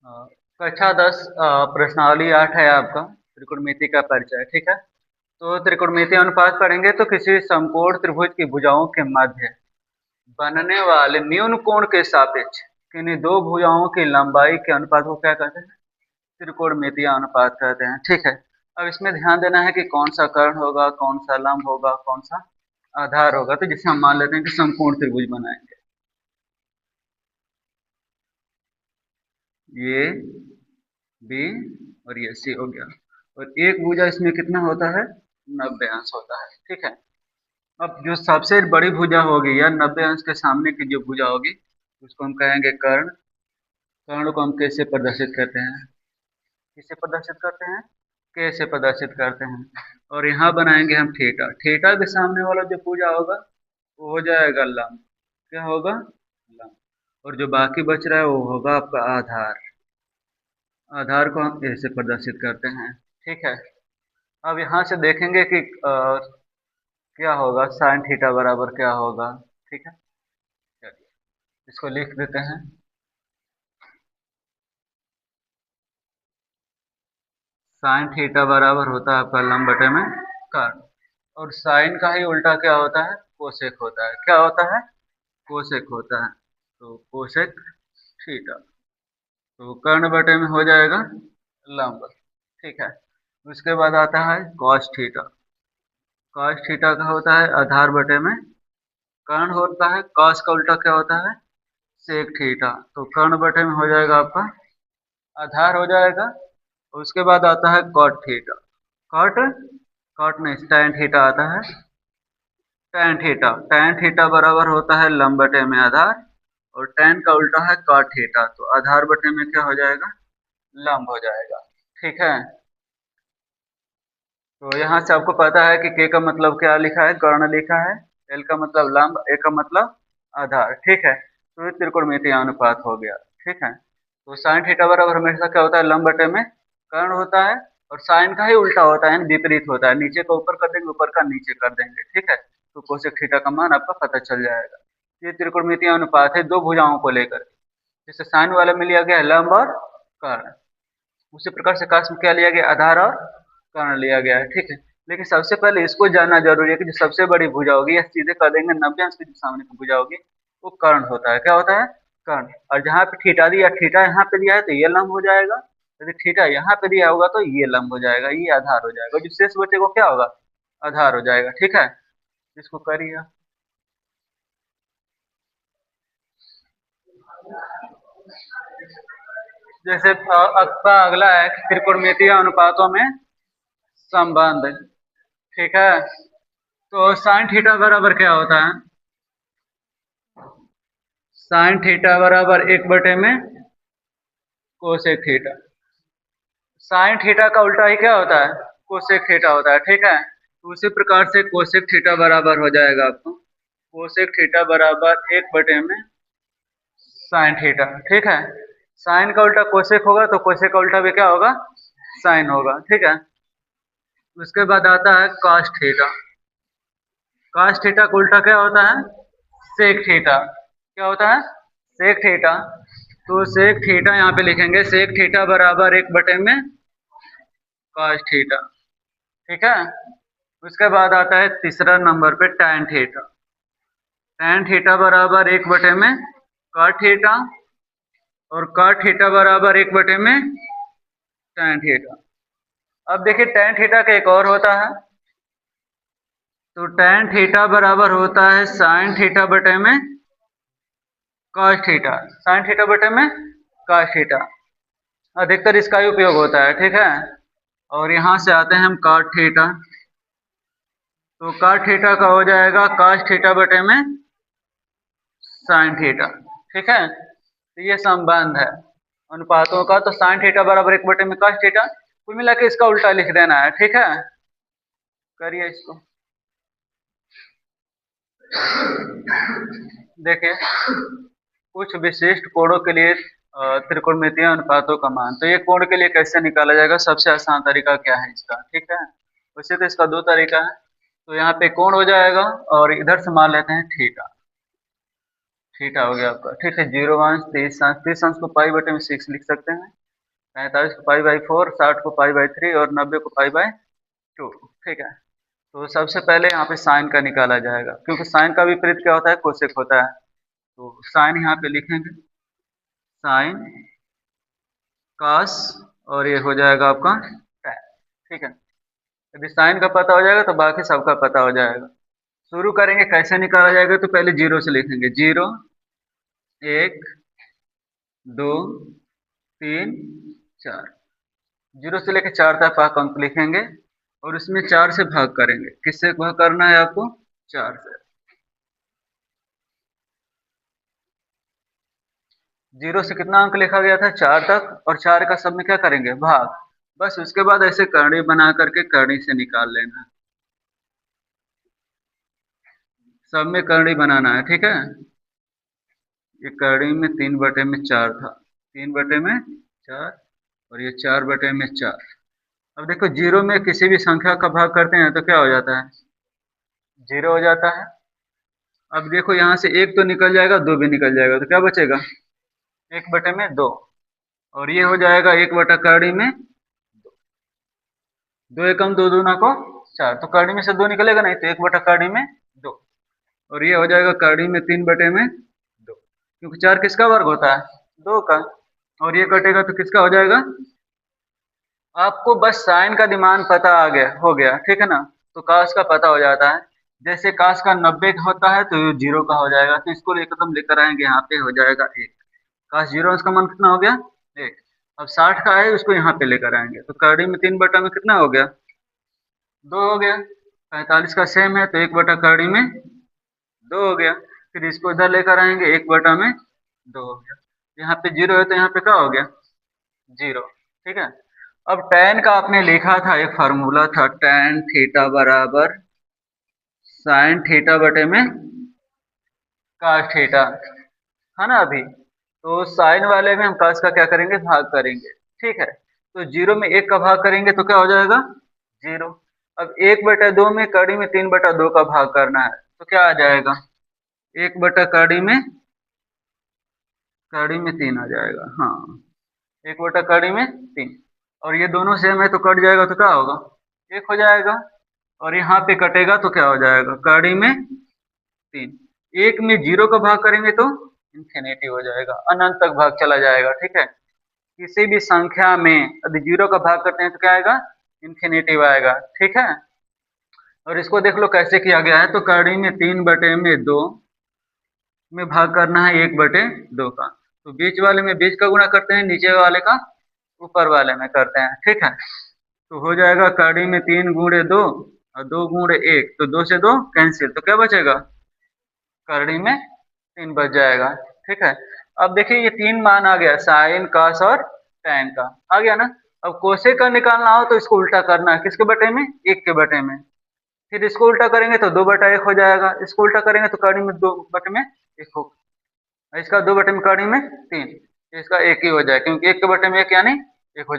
अ, कक्षा 10 प्रश्नावली 8 है आपका त्रिकोणमिति का परिचय। ठीक है, तो त्रिकोणमिति अनुपात पढ़ेंगे तो किसी समकोण त्रिभुज की भुजाओं के मध्य बनने वाले न्यून कोण के सापेक्ष किन्हीं दो भुजाओं की लंबाई के अनुपात को क्या कहते हैं? त्रिकोणमितीय अनुपात कहते हैं। ठीक है, अब इसमें ध्यान देना है कि कौन सा कर्ण होगा, कौन सा लंब होगा, कौन सा आधार होगा। तो जिसे हम मान लेते हैं कि समकोण त्रिभुज बनाएंगे, ये बी और ये सी हो गया। और एक भुजा इसमें कितना होता है? 90 अंश होता है। ठीक है, अब जो सबसे बड़ी भुजा होगी या 90 अंश के सामने की जो भुजा होगी उसको हम कहेंगे कर्ण। कर्ण को हम कैसे प्रदर्शित करते हैं? किसे प्रदर्शित करते हैं? कैसे प्रदर्शित करते हैं? और यहाँ बनाएंगे हम थीटा। थीटा के सामने वाला जो भुजा होगा वो हो जाएगा लंब। क्या होगा? लंब। और जो बाकी बच रहा है वो होगा आपका आधार। आधार को हम ऐसे प्रदर्शित करते हैं। ठीक है, अब यहाँ से देखेंगे कि क्या होगा, साइन थीटा बराबर क्या होगा। ठीक है, चलिए इसको लिख देते हैं। साइन थीटा बराबर होता है आपका लंब बटे में कर्ण। और साइन का ही उल्टा क्या होता है? कोसेक होता है। क्या होता है? कोसेक होता है। तो कोसेक थीटा, तो कर्ण बटे में हो जाएगा लंब। ठीक है, उसके बाद आता है कॉस थीटा। कॉस थीटा का होता है आधार बटे में कर्ण होता है। कॉस का उल्टा क्या होता है? Sec theta. तो कर्ण बटे में हो जाएगा आपका आधार हो जाएगा। उसके बाद आता है कॉट थीटा। कॉट, कॉट नहीं tan थीटा आता है। tan थीटा बराबर होता है लंब बटे में आधार। और tan का उल्टा है cot थीटा। तो आधार बटे में क्या हो जाएगा? लंब हो जाएगा। ठीक है, तो यहाँ से आपको पता है कि k का मतलब क्या लिखा है? कर्ण लिखा है। l का मतलब लंब, a का मतलब आधार। ठीक है, तो ये त्रिकोणमितीय अनुपात हो गया। ठीक है, तो साइन थीटा बराबर हमेशा क्या होता है? लंब बटे में कर्ण होता है। और साइन का ही उल्टा होता है, विपरीत होता है। नीचे का ऊपर कर देंगे, ऊपर का नीचे कर देंगे। ठीक है, तो कोसेक थीटा का मान आपका पता चल जाएगा। ये त्रिकोणमितीय अनुपात है दो भुजाओं को लेकर। जैसे साइन वाले में लिया गया लंब और कर्ण, उसी प्रकार से काश में क्या लिया गया? आधार और कर्ण लिया गया है। ठीक है, लेकिन सबसे पहले इसको जानना जरूरी है कि जो सबसे बड़ी भुजा होगी या सीधे कर देंगे 90 अंश की जो सामने की भुजा होगी वो कर्ण होता है। क्या होता है? कर्ण। और जहाँ पे थीटा दिया, थीटा यहाँ पे दिया है तो ये लंब हो जाएगा। यदि थीटा यहाँ पे दिया होगा तो ये लंब हो जाएगा, ये आधार हो जाएगा। जो शेष बचेगा क्या होगा? आधार हो जाएगा। ठीक है, इसको करिए। जैसे आपका अगला है कि त्रिकोणमितीय अनुपातों में संबंध। ठीक है, तो साइन थीटा बराबर क्या होता है? साइन थीटा बराबर एक बटे में कोसेक थीटा। साइन थीटा का उल्टा ही क्या होता है? कोसेक थीटा होता है। ठीक है, तो उसी प्रकार से कोसेक थीटा बराबर हो जाएगा आपको कोसेक थीटा बराबर एक बटे में साइन थीटा। ठीक है, साइन का उल्टा कोसेक होगा तो कोसेक का उल्टा भी क्या होगा? साइन होगा। ठीक है, उसके बाद आता है कॉस थीटा। कॉस थीटा का उल्टा क्या होता है? Sec theta. क्या होता है? Sec theta. तो सेक थीटा यहाँ पे लिखेंगे, सेक थीटा बराबर एक बटे में कॉस थीटा। ठीक है, उसके बाद आता है तीसरा नंबर पे tan थीटा। tan थीटा बराबर एक बटे में cot थीटा। और cot थीटा बराबर एक बटे में tan थीटा। अब देखिए tan थीटा का एक और होता है, तो tan थीटा बराबर होता है sin थीटा बटे में cos थीटा। sin थीटा बटे में cos थीटा, अधिकतर इसका ही उपयोग होता है। ठीक है, और यहाँ से आते हैं हम cot थीटा। तो cot थीटा का हो जाएगा cos थीटा बटे में sin थीटा। ठीक है, तो ये संबंध है अनुपातों का। तो sin थीटा बराबर एक बटे में cos थीटा, कुल मिला के इसका उल्टा लिख देना है। ठीक है, करिए इसको। देखिए कुछ विशिष्ट कोणों के लिए त्रिकोणमितीय अनुपातों का मान। तो ये कोण के लिए कैसे निकाला जाएगा? सबसे आसान तरीका क्या है इसका? ठीक है, वैसे तो इसका दो तरीका है। तो यहाँ पे कोण हो जाएगा और इधर से मान लेते हैं थीटा। थीटा हो गया आपका, ठीक है। 0 अंश 30 अंश को पाई बटे में 6 लिख सकते हैं, 45 को पाई बाई 4, 60 को पाई बाई 3 और 90 को पाई बाई 2, ठीक है। तो सबसे पहले यहाँ पे साइन का निकाला जाएगा, क्योंकि साइन का विपरीत क्या होता है, कोसेक होता है। तो साइन यहाँ पे लिखेंगे, साइन कॉस और ये हो जाएगा आपका टैन, ठीक है। यदि साइन का पता हो जाएगा तो बाकी सबका पता हो जाएगा। शुरू करेंगे, कैसे निकाला जाएगा, तो पहले जीरो से लिखेंगे, 0 1 2 3 4, 0 से लेकर 4 तक पाक अंक लिखेंगे और उसमें 4 से भाग करेंगे। किससे भाग करना है आपको, 4 से। 0 से कितना अंक लिखा गया था, 4 तक, और 4 का सब में क्या करेंगे, भाग। बस उसके बाद ऐसे करनी बना करके करनी से निकाल लेना, सब में करनी बनाना है, ठीक है। ये करनी में 3 बटे में 4 था, 3 बटे में 4 और ये 4 बटे में 4। अब देखो, 0 में किसी भी संख्या का भाग करते हैं तो क्या हो जाता है, 0 हो जाता है। अब देखो, यहाँ से 1 तो निकल जाएगा, 2 भी निकल जाएगा, तो क्या बचेगा, 1 बटे में 2, और ये हो जाएगा 1 बटा करनी में 2 एकम 2 दूना को 4, तो करनी में से 2 निकलेगा नहीं, तो 1 बटा करनी में 2, और ये हो जाएगा करनी में 3 बटे में 2, क्योंकि 4 किसका वर्ग होता है, 2 का, और ये कटेगा तो किसका हो जाएगा। आपको बस साइन का दिमाग पता आ गया, हो गया, ठीक है ना। तो काश का पता हो जाता है, जैसे काश का 90 का होता है तो ये 0 का हो जाएगा, तो इसको एकदम लेकर आएंगे, यहाँ पे हो जाएगा 1। काश 0 का मान कितना हो गया, 1। अब 60 का है, उसको यहाँ पे लेकर आएंगे, तो करनी में 3 बटा में कितना हो गया, 2 हो गया। 45 का सेम है, तो 1 बटा करनी में 2 हो गया। फिर इसको इधर लेकर आएंगे, 1 बटा में 2 हो गया। यहाँ पे 0 है तो यहाँ पे क्या हो गया, 0, ठीक है। अब tan का आपने लिखा था, एक फार्मूला था, tan थीटा बराबर साइन थीटा बटे में cos थीटा, है ना। अभी तो साइन वाले में हम cos का क्या करेंगे, भाग करेंगे, ठीक है। तो 0 में 1 का भाग करेंगे तो क्या हो जाएगा, 0। अब 1 बटा 2 में कड़ी में 3 बटा 2 का भाग करना है, तो क्या आ जाएगा, 1 बटा कड़ी में 3 आ जाएगा, हाँ, 1 बटा कड़ी में 3, और ये दोनों सेम है तो कट जाएगा तो क्या होगा, 1 हो जाएगा, और यहाँ पे कटेगा तो क्या हो जाएगा, कड़ी में 3। 1 में 0 का भाग करेंगे तो इन्फिनिटी हो जाएगा, अनंत तक भाग चला जाएगा, ठीक है। किसी भी संख्या में यदि 0 का भाग करते हैं तो क्या आएगा, इन्फिनिटी आएगा, ठीक है। और इसको देख लो कैसे किया गया है, तो कड़ी में 3 बटे में 2 में भाग करना है 1 बटे 2 का, तो बीच वाले में बीच का गुणा करते हैं, नीचे वाले का ऊपर वाले में करते हैं, ठीक है। तो हो जाएगा कड़ी में 3 गुणे 2 और 2 गुणे 1, तो 2 से 2 कैंसिल, तो क्या बचेगा, करनी में 3 बच जाएगा, ठीक है। अब देखिए ये 3 मान आ गया, साइन कॉस और टैन का आ गया ना। अब कोसेक का निकालना हो तो इसको उल्टा करना है, किसके बटे में, 1 के बटे में। फिर इसको उल्टा करेंगे तो 2 बटा 1 हो जाएगा, इसको उल्टा करेंगे तो करनी में 2 बटे में 1 होगा, इसका 2 बटे में करनी में 3, इसका 1 ही हो जाए, क्योंकि 1 के बटे में 1 यानी 1 हो जाए।